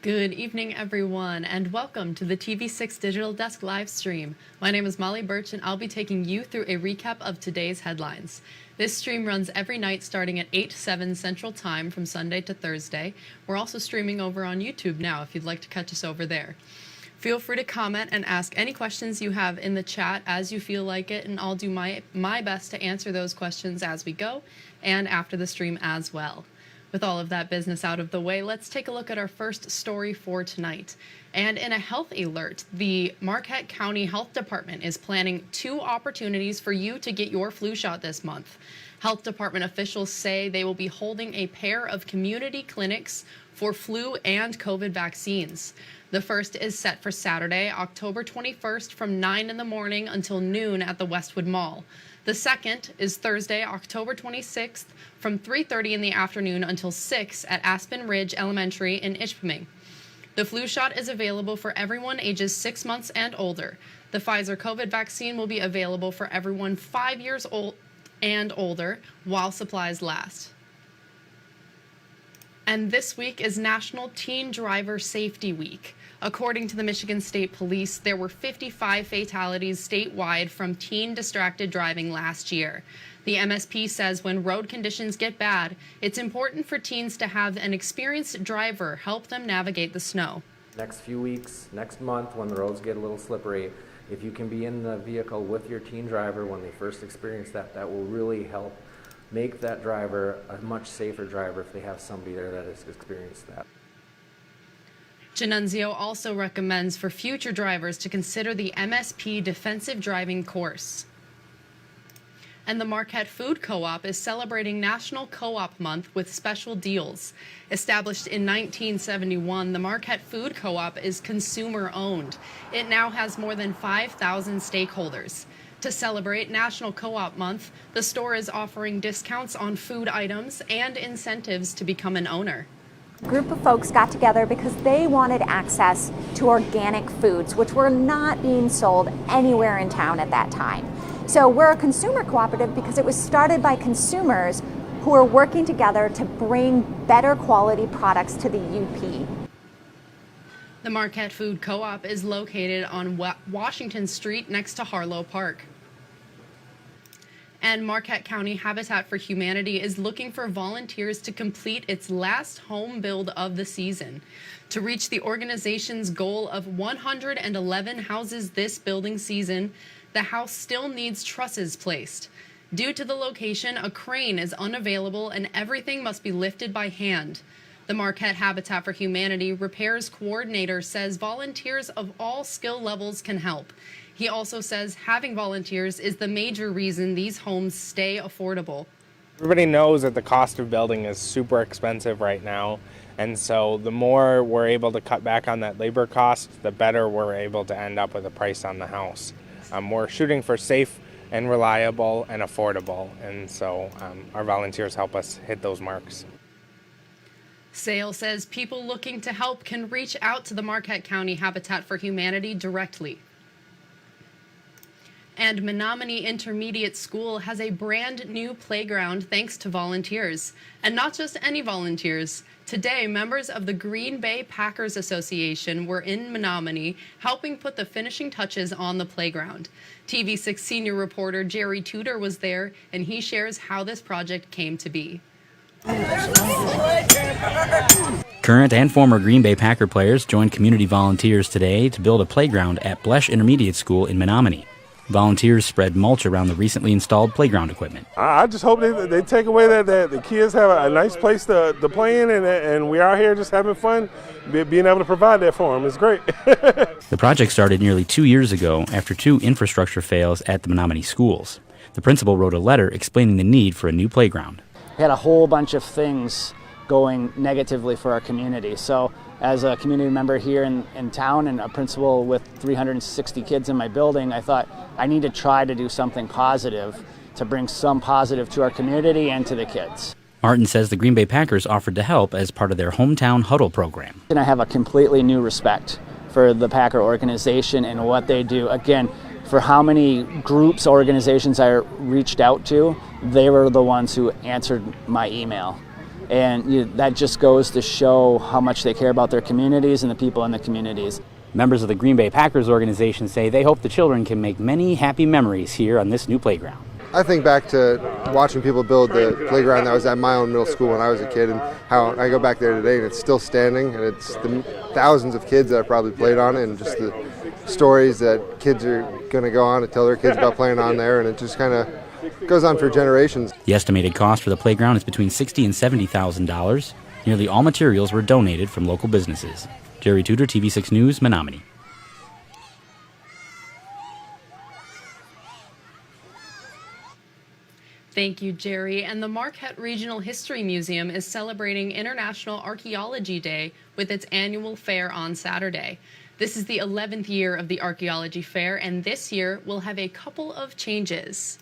Good evening, everyone, and welcome to the TV6 Digital Desk live stream. My name is Molly Birch, and I'll be taking you through a recap of today's headlines. This stream runs every night starting at 8 to 7 Central Time from Sunday to Thursday. We're also streaming over on YouTube now if you'd like to catch us over there. Feel free to comment and ask any questions you have in the chat as you feel like it, and I'll do my best to answer those questions as we go and after the stream as well. With all of that business out of the way, let's take a look at our first story for tonight. And in a health alert, the Marquette County Health Department is planning 2 opportunities for you to get your flu shot this month. Health Department officials say they will be holding a pair of community clinics for flu and COVID vaccines. The first is set for Saturday, October 21st from 9 in the morning until noon at the Westwood Mall. The second is Thursday, October 26th from 3:30 in the afternoon until 6 at Blesch Elementary in Ishpeming. The flu shot is available for everyone ages 6 months and older. The Pfizer COVID vaccine will be available for everyone 5 years old and older while supplies last. And this week is National Teen Driver Safety Week. According to the Michigan State Police, there were 55 fatalities statewide from teen distracted driving last year. The MSP says when road conditions get bad, it's important for teens to have an experienced driver help them navigate the snow. Next few weeks, next month, when the roads get a little slippery, if you can be in the vehicle with your teen driver when they first experience that, that will really help make that driver a much safer driver if they have somebody there that has experienced that. Genunzio also recommends for future drivers to consider the MSP defensive driving course. And the Marquette Food Co-op is celebrating National Co-op Month with special deals. Established in 1971, the Marquette Food Co-op is consumer-owned. It now has more than 5,000 stakeholders. To celebrate National Co-op Month, the store is offering discounts on food items and incentives to become an owner. A group of folks got together because they wanted access to organic foods, which were not being sold anywhere in town at that time. So we're a consumer cooperative because it was started by consumers who are working together to bring better quality products to the UP. The Marquette Food Co-op is located on Washington Street next to Harlow Park. And Marquette County Habitat for Humanity is looking for volunteers to complete its last home build of the season. To reach the organization's goal of 111 houses this building season, the house still needs trusses placed. Due to the location, a crane is unavailable and everything must be lifted by hand. The Marquette Habitat for Humanity repairs coordinator says volunteers of all skill levels can help. He also says having volunteers is the major reason these homes stay affordable. Everybody knows that the cost of building is super expensive right now, and so the more we're able to cut back on that labor cost, the better we're able to end up with a price on the house. We're shooting for safe and reliable and affordable, and so our volunteers help us hit those marks. Sale says people looking to help can reach out to the Marquette County Habitat for Humanity directly. And Menominee Intermediate School has a brand new playground thanks to volunteers. And not just any volunteers. Today, members of the Green Bay Packers Association were in Menominee helping put the finishing touches on the playground. TV6 senior reporter Jerry Tudor was there, and he shares how this project came to be. Current and former Green Bay Packer players joined community volunteers today to build a playground at Blesch Intermediate School in Menominee. Volunteers spread mulch around the recently installed playground equipment. I just hope they take away that the kids have a nice place to play in, and we are here just having fun, being able to provide that for them is great. The project started nearly 2 years ago after 2 infrastructure fails at the Menominee schools. The principal wrote a letter explaining the need for a new playground. We had a whole bunch of things going negatively for our community. So as a community member here in town and a principal with 360 kids in my building, I thought I need to try to do something positive to bring some positive to our community and to the kids. Martin says the Green Bay Packers offered to help as part of their hometown huddle program. And I have a completely new respect for the Packer organization and what they do. Again, for how many groups, organizations I reached out to, they were the ones who answered my email. And that just goes to show how much they care about their communities and the people in the communities. Members of the Green Bay Packers organization say they hope the children can make many happy memories here on this new playground. I think back to watching people build the playground that was at my own middle school when I was a kid, and how I go back there today and it's still standing, and it's the thousands of kids that have probably played on it, and just the stories that kids are going to go on to tell their kids about playing on there, and it just kind of goes on for generations. The estimated cost for the playground is between $60,000 and $70,000. Nearly all materials were donated from local businesses. Jerry Tudor, TV6 News, Menominee. Thank you, Jerry. And the Marquette Regional History Museum is celebrating International Archaeology Day with its annual fair on Saturday. This is the 11th year of the Archaeology Fair, and this year will have a couple of changes.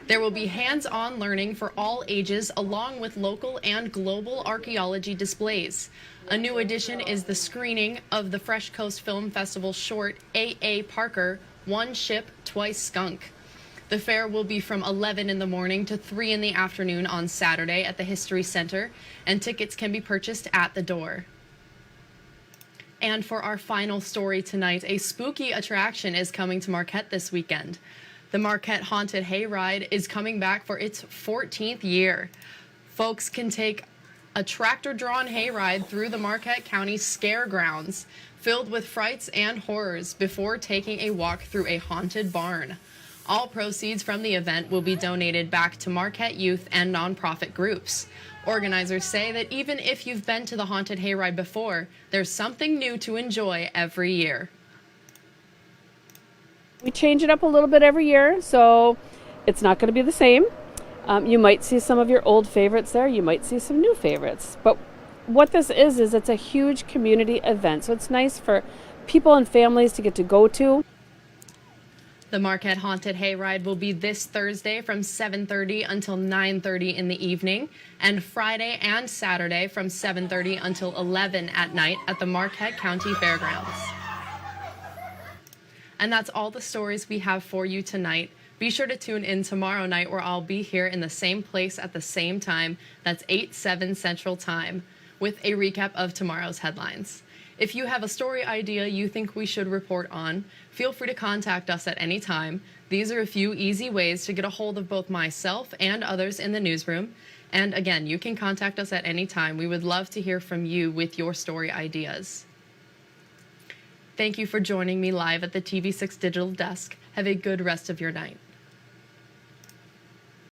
There will be hands-on learning for all ages, along with local and global archaeology displays. A new addition is the screening of the Fresh Coast Film Festival short A.A. Parker, One Ship, Twice Skunk. The fair will be from 11 in the morning to 3 in the afternoon on Saturday at the History Center, and tickets can be purchased at the door. And for our final story tonight, a spooky attraction is coming to Marquette this weekend. The Marquette Haunted Hayride is coming back for its 14th year. Folks can take a tractor-drawn hayride through the Marquette County Scare Grounds, filled with frights and horrors, before taking a walk through a haunted barn. All proceeds from the event will be donated back to Marquette youth and nonprofit groups. Organizers say that even if you've been to the Haunted Hayride before, there's something new to enjoy every year. We change it up a little bit every year, so it's not going to be the same. You might see some of your old favorites there. You might see some new favorites. But what this is it's a huge community event, so it's nice for people and families to get to go to. The Marquette Haunted Hayride will be this Thursday from 7:30 until 9:30 in the evening, and Friday and Saturday from 7:30 until 11 at night at the Marquette County Fairgrounds. And that's all the stories we have for you tonight. Be sure to tune in tomorrow night, where I'll be here in the same place at the same time. That's 8/7 Central Time, with a recap of tomorrow's headlines. If you have a story idea you think we should report on, feel free to contact us at any time. These are a few easy ways to get a hold of both myself and others in the newsroom. And again, you can contact us at any time. We would love to hear from you with your story ideas. Thank you for joining me live at the TV6 Digital Desk. Have a good rest of your night.